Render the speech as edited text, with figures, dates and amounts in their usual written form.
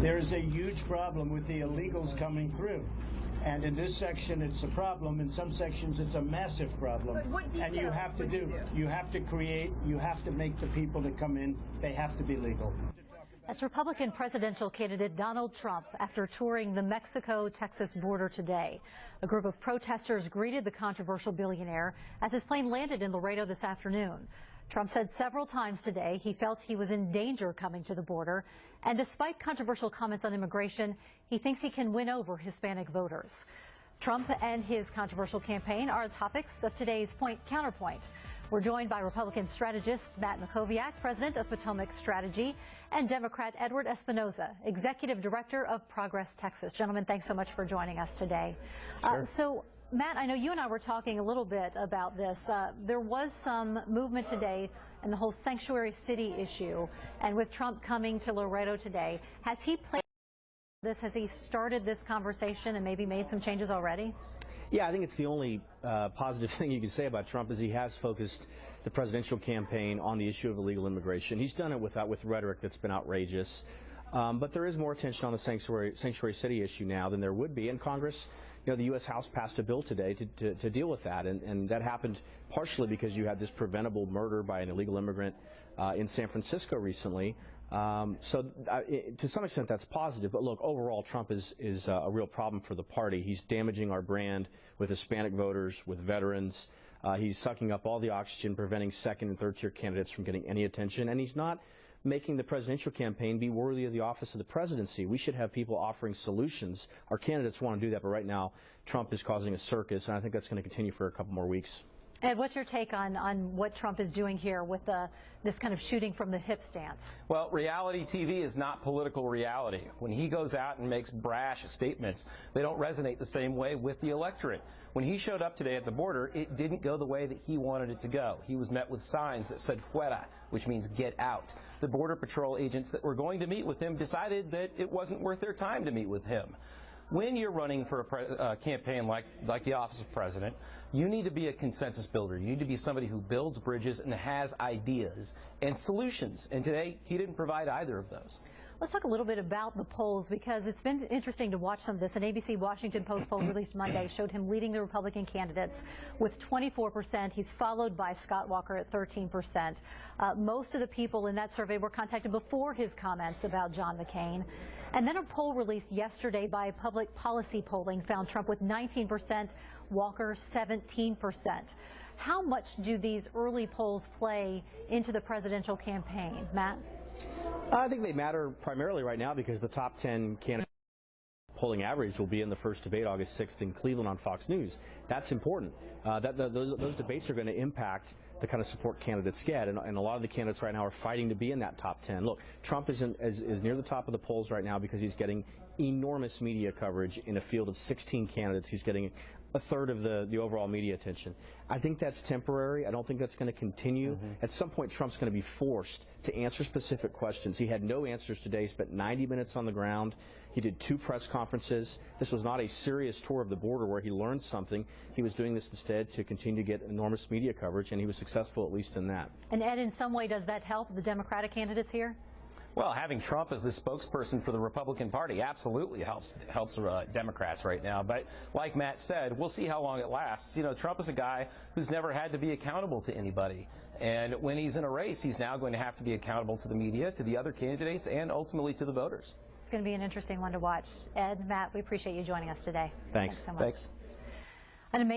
There's a huge problem with the illegals coming through. And in this section, it's a problem. In some sections, it's a massive problem. But what details and you have to you have to make the people that come in, they have to be legal. That's Republican presidential candidate Donald Trump after touring the Mexico-Texas border today. A group of protesters greeted the controversial billionaire as his plane landed in Laredo this afternoon. Trump said several times today he felt he was in danger coming to the border, and despite controversial comments on immigration, he thinks he can win over Hispanic voters. Trump and his controversial campaign are topics of today's Point-Counterpoint. We're joined by Republican strategist Matt Mackowiak, president of Potomac Strategy, and Democrat Edward Espinoza, executive director of Progress Texas. Gentlemen, thanks so much for joining us today. Sure. So, Matt, I know you and I were talking a little bit about this. There was some movement today in the whole sanctuary city issue, and with Trump coming to Laredo today, has he played this? Has he started this conversation and maybe made some changes already? Yeah, I think it's the only positive thing you can say about Trump is he has focused the presidential campaign on the issue of illegal immigration. He's done it with rhetoric that's been outrageous. But there is more attention on the sanctuary city issue now than there would be. In Congress, you know, the U.S. House passed a bill today to deal with that. And that happened partially because you had this preventable murder by an illegal immigrant in San Francisco recently. To some extent, that's positive. But look, overall, Trump is a real problem for the party. He's damaging our brand with Hispanic voters, with veterans. He's sucking up all the oxygen, preventing second and third-tier candidates from getting any attention. And he's not making the presidential campaign be worthy of the office of the presidency. We should have people offering solutions. Our candidates want to do that, but right now, Trump is causing a circus, and I think that's going to continue for a couple more weeks. Ed, what's your take on what Trump is doing here with this kind of shooting from the hip stance? Well, reality TV is not political reality. When he goes out and makes brash statements, they don't resonate the same way with the electorate. When he showed up today at the border, it didn't go the way that he wanted it to go. He was met with signs that said fuera, which means get out. The Border Patrol agents that were going to meet with him decided that it wasn't worth their time to meet with him. When you're running for a campaign like the office of president, you need to be a consensus builder. You need to be somebody who builds bridges and has ideas and solutions. And today, he didn't provide either of those. Let's talk a little bit about the polls, because it's been interesting to watch some of this. An ABC Washington Post poll released Monday showed him leading the Republican candidates with 24%. He's followed by Scott Walker at 13%. Most of the people in that survey were contacted before his comments about John McCain. And then a poll released yesterday by Public Policy Polling found Trump with 19%, Walker 17%. How much do these early polls play into the presidential campaign? Matt? I think they matter primarily right now because the top 10 candidates polling average will be in the first debate August 6th in Cleveland on Fox News. That's important. Those debates are going to impact the kind of support candidates get, and a lot of the candidates right now are fighting to be in that top 10. Look, Trump is near the top of the polls right now because he's getting enormous media coverage in a field of 16 candidates. He's getting a third of the overall media attention. I think that's temporary. I don't think that's going to continue. At some point, Trump's going to be forced to answer specific questions. He had no answers today. He spent 90 minutes on the ground. He did 2 press conferences. This was not a serious tour of the border where he learned something. He was doing this instead to continue to get enormous media coverage, and he was successful at least in that. And Ed, in some way, does that help the Democratic candidates here? Well, having Trump as the spokesperson for the Republican Party absolutely helps Democrats right now. But like Matt said, we'll see how long it lasts. You know, Trump is a guy who's never had to be accountable to anybody. And when he's in a race, he's now going to have to be accountable to the media, to the other candidates, and ultimately to the voters. It's going to be an interesting one to watch. Ed, Matt, we appreciate you joining us today. Thanks So much. Thanks. An amazing